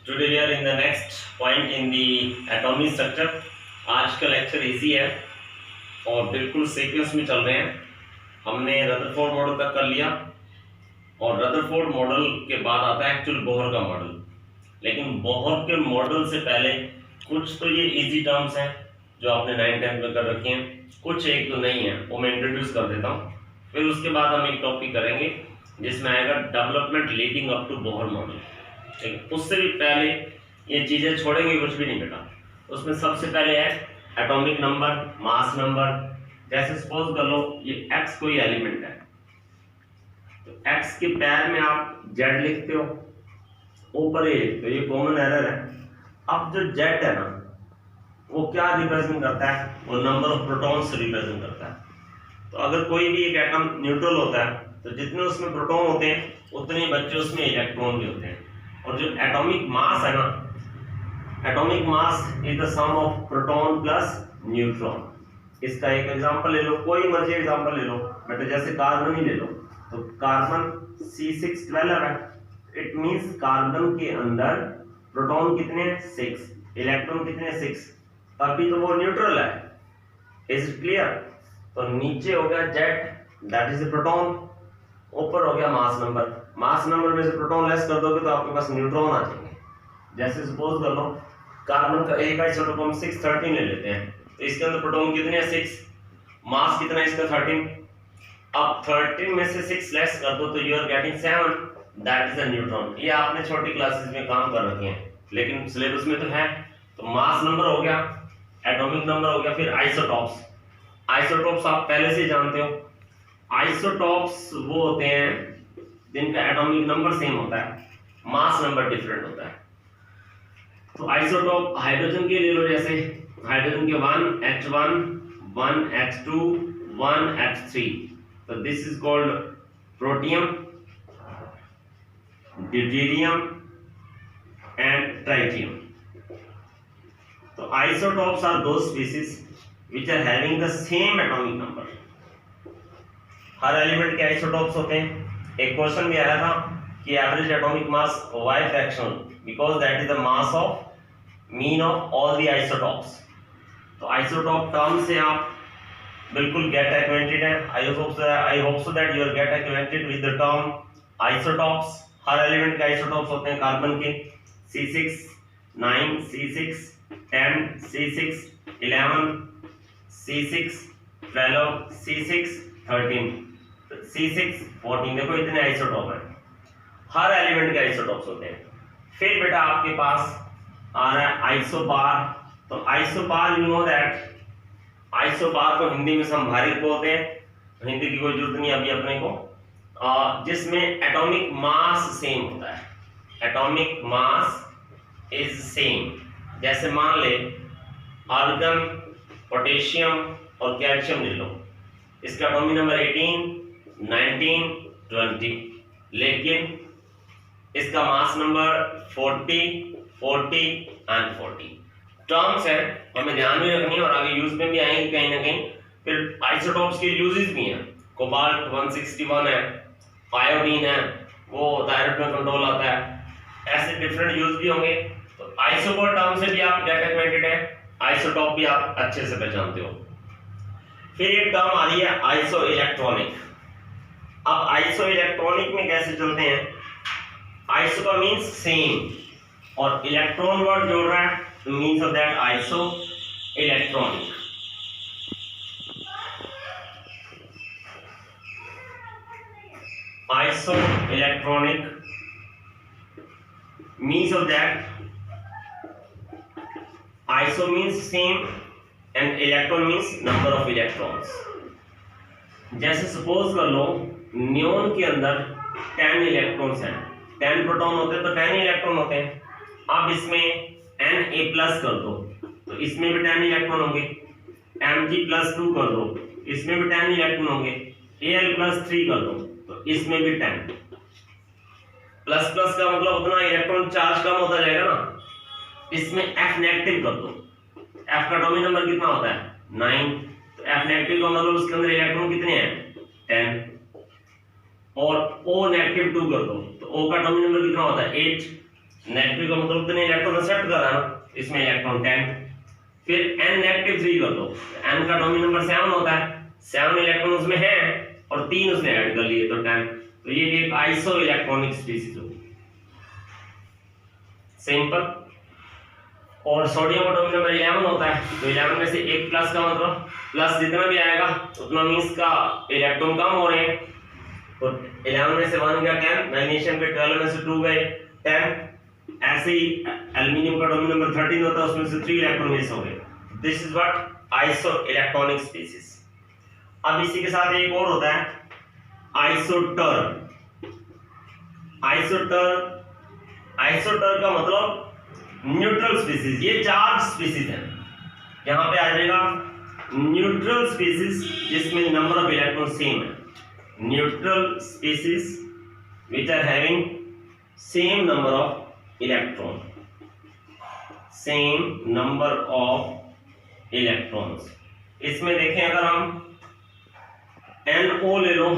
Today we are in the next point in the atomic structure. आज का lecture easy है और बिल्कुल सीक्वेंस में चल रहे हैं। हमने रदरफोर्ड मॉडल तक कर लिया और रदरफोर्ड मॉडल के बाद आता है एक्चुअल बोहर का मॉडल। लेकिन बोहर के मॉडल से पहले कुछ तो ये इजी टर्म्स हैं जो आपने 9th-10th में कर रखी हैं, कुछ एक तो नहीं है, वो मैं इंट्रोड्यूस कर देता हूँ। फिर उसके बाद हम एक टॉपिक करेंगे जिसमें आएगा development leading up to Bohr model. ठीक है, उससे भी पहले ये चीजें छोड़ेंगे कुछ भी नहीं बेटा। उसमें सबसे पहले है एटॉमिक नंबर, मास नंबर। जैसे सपोज कर लो ये x कोई एलिमेंट है, तो x के पैर में आप z लिखते हो, ऊपर ये लिखते हो, ये कॉमन एरर है। अब जो z है ना वो क्या रिप्रेजेंट करता है, वो नंबर ऑफ प्रोटॉन्स रिप्रेजेंट करता है। तो अगर कोई भी एक एटम न्यूट्रल होता है तो जितने उसमें प्रोटॉन होते हैं उतने ही बच्चे उसमें इलेक्ट्रॉन भी होते हैं। और जो एटॉमिक मास है ना, atomic mass is the sum of proton plus neutron. इसका एक एग्जांपल ले लो, कोई मर्जी एग्जांपल ले लो बेटा, जैसे कार्बन ही ले लो, तो कार्बन C612 है। इट मींस कार्बन के अंदर प्रोटॉन कितने हैं 6, इलेक्ट्रॉन कितने 6, अभी तो वो न्यूट्रल है। Is it clear? तो नीचे हो गया Z, दैट इज प्रोटॉन, ऊपर हो गया मास नंबर। मास नंबर में से प्रोटॉन लेस कर दोगे तो आपके पास न्यूट्रॉन आ जाएंगे। जैसे सपोज कर लो कार्बन का एक आइसोटोप हम 613 ले लेते हैं, तो इसके अंदर प्रोटॉन कितने हैं 6, मास कितना है इसका 13। अब 13 में से 6 लेस कर दो तो you are getting 7, that is a neutron. ये आपने छोटी क्लासेस में काम कर रखे हैं लेकिन सिलेबस में तो है। तो मास नंबर हो गया, एटॉमिक नंबर हो गया, फिर आइसोटॉप्स। आइसोटॉप्स आप पहले से जानते हो, आइसोटॉप्स वो होते हैं जिनका एटॉमिक नंबर सेम होता है, मास नंबर डिफरेंट होता है। तो आइसोटॉप हाइड्रोजन के ले लो, जैसे हाइड्रोजन के 1H1, 1H2, 1H3, तो this is called protium, deuterium and tritium. तो isotopes are those species which are having the same atomic number। हर एलिमेंट के आइसोटॉप्स होते हैं। एक क्वेश्चन भी आया था कि average atomic mass y fraction, because that is the mass of mean of all the isotopes. तो आइसोटॉप टर्म से आप बिल्कुल गेट एक्वेंटेड है। I hope so that you are get acquainted with the term isotopes. हर element के isotopes होते हैं carbon के C6 9, C6 10, C6 11, C6 12, C6 13, C6 14। देखो इतने आइसोटॉप हैं, हर एलिमेंट के आइसोटॉप्स होते हैं। फिर बेटा आपके पास आ रहा है आइसोबार। तो isobar you know that, isobar को हिंदी में संभारित बोलते हैं, हिंदी की कोई जरूरत नहीं अभी अपने को, जिसमें एटॉमिक मास सेम होता है। Atomic mass is same. जैसे मान ले आर्गन, पोटेशियम और कैल्शियम ले लो, इसका एटॉमिक नंबर 18, 19, 20, लेकिन इसका मास नंबर 40, 40 एंड 40। टर्म्स है, हमें ध्यान में रखनी है और आगे यूज में भी आएंगे कहीं ना कहीं। फिर आइसोटॉप्स के यूजेस भी हैं, कोबाल्ट 161 है, आयोडीन है, वो थायराइड में कंट्रोल आता है, ऐसे डिफरेंट यूज भी होंगे। तो आइसोबार टर्म से भी आप गेट एक्वेंटेड है, आइसोटॉप भी आप अच्छे से पहचानते हो। फिर एक टर्म आ रही है आइसो इलेक्ट्रॉनिक। अब आइसो इलेक्ट्रॉनिक में कैसे चलते हैं, आइसो का मींस सेम और इलेक्ट्रॉन वर्ड जोड़ रहा है, तो means of that iso electronic. Iso electronic means of that iso means same and electron means number of electrons। जैसे सपोज कर लो नियोन के अंदर 10 इलेक्ट्रॉन्स हैं, 10 प्रोटॉन होते हैं तो 10 इलेक्ट्रॉन होते हैं। अब इसमें Na+ कर दो तो इसमें भी 10 इलेक्ट्रॉन होंगे, Mg+2 कर दो इसमें भी 10 इलेक्ट्रॉन होंगे, Al+3 कर दो तो इसमें भी 10। प्लस प्लस का मतलब उतना इलेक्ट्रॉन चार्ज कम होता जाएगा ना। इसमें F नेगेटिव कर दो, F का एटॉमिक नंबर कितना होता है 9, तो F नेगेटिव का मतलब उसके अंदर इलेक्ट्रॉन कितने हैं 10। और O नेगेटिव 2 कर दो तो O का एटॉमिक नंबर कितना होता है 8। नेगेटिव का मतलब उतने इलेक्ट्रॉन एक्सेप्ट कर रहा है ना, इसमें इलेक्ट्रॉन 10। फिर n नेगेटिव 3 कर दो, n का एटॉमिक नंबर 7 होता है, 7 इलेक्ट्रॉन उसमें है और 3 उसने ऐड कर लिए तो 10। तो ये एक आइसो इलेक्ट्रॉनिक स्पीशीज होगी, सिंपल। और सोडियम एटॉमिक नंबर 11 होता है, तो 11 में से एक प्लस का मतलब प्लस जितना भी आएगा उतना मींस का इलेक्ट्रॉन कम हो रहे हैं, तो 11 में से 1 गया 10, मैग्नीशियम के 12 में से 2 गए 10। ऐसे ही एल्युमिनियम का एटॉमिक नंबर 13 होता है, उसमें से 3 इलेक्ट्रॉन मिस हो गए। This is what iso electronic species. अब इसी के साथ एक और होता है आइसोटर। आइसोटर का मतलब न्यूट्रल स्पीशीज। ये चार्ज स्पीशीज है, यहां पे आ जाएगा न्यूट्रल स्पीशीज जिसमें नंबर ऑफ इलेक्ट्रॉन सेम है। Neutral species which are having same number of electron, same number of electrons. इसमें देखें अगर हम NO ले लो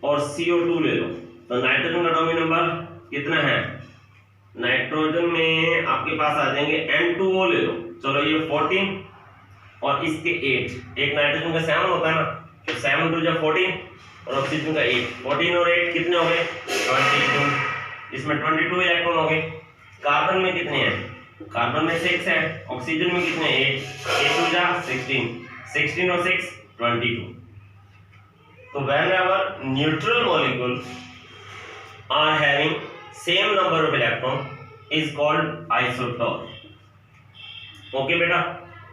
और CO2 ले लो तो नाइट्रोजन का एटॉमिक नंबर कितना है? नाइट्रोजन में आपके पास आ जाएंगे N2O ले लो, चलो ये 14 और इसके 8। एक नाइट्रोजन का 7 होता है ना, तो 7 2 14 और ऑक्सीजन का 8। 14 और 8 कितने हो गए? 22। इसमें 22 इलेक्ट्रॉन हो गए। कार्बन में कितने हैं? कार्बन में 6 है। ऑक्सीजन में कितने? 8 2 16, 16 और 6 22। तो whenever neutral molecule are having same number of electron is called isotope। Okay बेटा,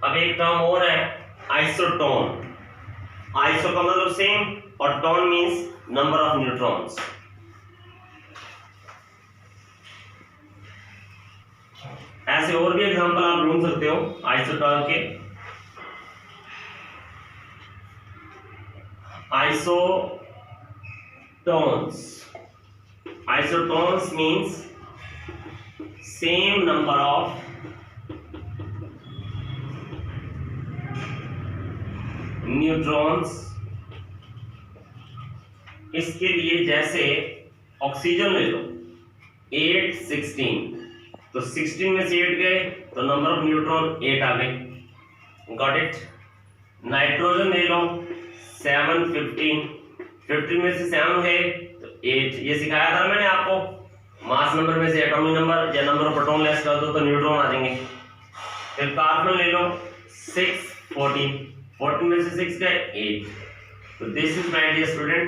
अब एक टर्म और है आइसोटोन। आइसो का मतलब सेम और tone means number of neutrons. ऐसे और भी एग्जांपल आप ढूंढ सकते हो आइसोटोन के। Isotones means same number of neutrons। इसके लिए जैसे ऑक्सीजन ले लो 8 16, तो 16 में से 8 गए तो नंबर ऑफ न्यूट्रॉन 8 आ गए। Got it. नाइट्रोजन ले लो 7 15, 15 में से 7 गए तो 8। ये सिखाया था मैंने आपको, मास नंबर में से एटॉमिक नंबर या नंबर ऑफ प्रोटॉन लेस कर दो तो न्यूट्रॉन आ जाएंगे। फिर कार्बन ले लो 6 14, 14 में से 6 गए 8। तो this is my dear student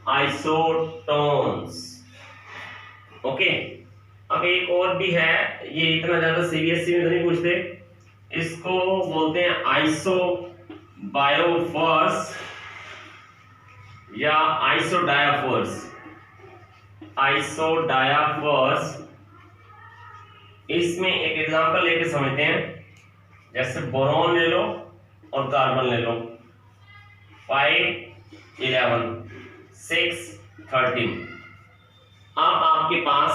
isotones. Okay, अब एक और भी है, ये इतना ज्यादा सीबीएसई में नहीं पूछते, इसको बोलते हैं आइसोबायोफर्स या आइसोडायाफर्स। आइसोडायाफर्स, इसमें एक एग्जांपल लेके समझते हैं। जैसे बोरॉन ले लो और कार्बन ले लो 5 11 6 13। अब आपके पास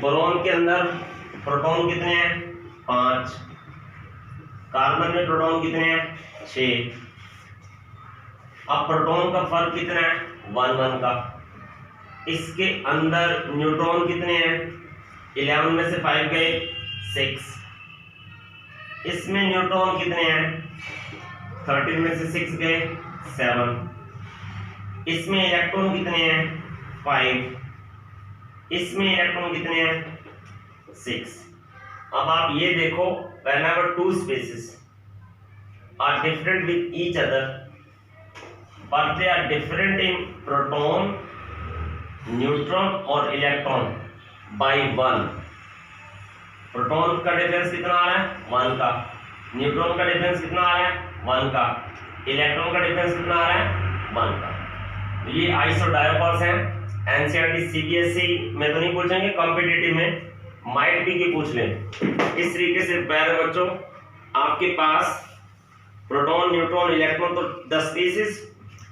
बोरॉन के अंदर प्रोटॉन कितने हैं? 5। कार्बन में प्रोटॉन कितने हैं? 6। अब प्रोटॉन का फर्क कितना है? 1 1 का। इसके अंदर न्यूट्रॉन कितने हैं? 11 में से 5 गए 6। इसमें न्यूट्रॉन कितने हैं? 13 में से 6 गए 7। इसमें इलेक्ट्रॉन कितने हैं? 5। इसमें इलेक्ट्रॉन कितने हैं? 6। अब आप ये देखो, whenever two species are different with each other but they are different in proton, neutron और इलेक्ट्रॉन by 1। प्रोटॉन का डिफरेंस कितना आ रहा है? 1 का। न्यूट्रॉन का डिफरेंस कितना आ रहा है? 1 का। इलेक्ट्रॉन का डिफरेंस कितना आ रहा है? 1 का। तो ये आइसोडायोफर्स हैं। एनसीईआरटी सीबीएसई में तो नहीं पूछेंगे, कॉम्पिटिटिव में माइट भी के पूछ लें। इस तरीके से प्यारे बच्चों, आपके पास प्रोटॉन न्यूट्रॉन इलेक्ट्रॉन तो 10 species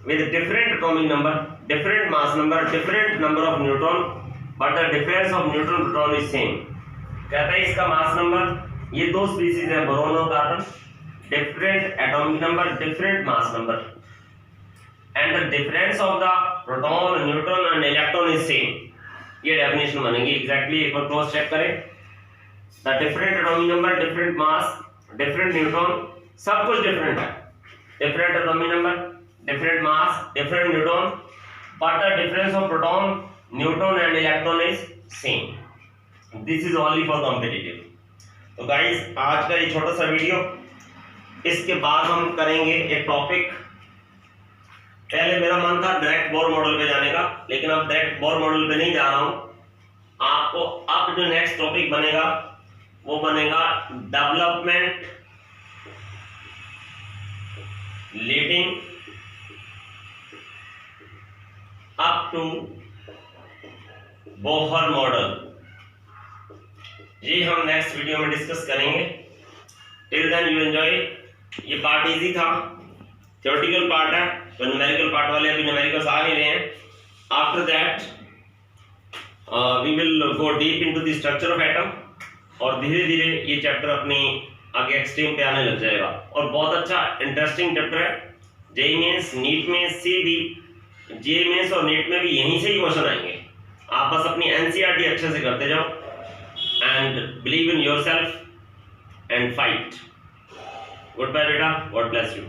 with different atomic number, different mass number, different number of neutron, but the difference of neutron proton is same। कहता है इसका मास नंबर, ये दो स्पीशीज है बोरॉन और carbon, different atomic number, different mass number, and the difference of the proton, neutron and electron is same। ये definition बनेगी exactly. एक बार क्रॉस चेक करें, the different atomic number, different mass, different neutron, सब कुछ different है। Different atomic number, different mass, different neutron, but the difference of proton, neutron and electron is same. This is only for competitive. तो guys आज का ये छोटा सा video, इसके बाद हम करेंगे एक टॉपिक। पहले मेरा मन था डायरेक्ट बोर मॉडल पे जाने का, लेकिन अब डायरेक्ट बोर मॉडल पे नहीं जा रहा हूं। आपको अब जो नेक्स्ट टॉपिक बनेगा वो बनेगा development leading up to Bohr model. ये हम नेक्स्ट वीडियो में डिस्कस करेंगे। Till then you enjoy. ये पार्ट इजी था, थ्योरेटिकल पार्ट है, तो न्यूमेरिकल पार्ट वाले अभी न्यूमेरिकल्स आ नहीं रहे हैं। After that we will go deep into the structure of atom, और धीरे धीरे ये चैप्टर अपनी आगे एक्सट्रीम पे आने लग जाएगा। और बहुत अच्छा इंटरेस्टिंग चैप्टर है। जेईई मेंस, नीट में से भी, जेईई मेंस और नीट में भी यहीं से ही क्वेश्चन आएंगे। आप बस अपनी एनसीईआरटी अच्छे से करते जाओ and believe in yourself and fight. Good bye बेटा, गॉड ब्लेस यू।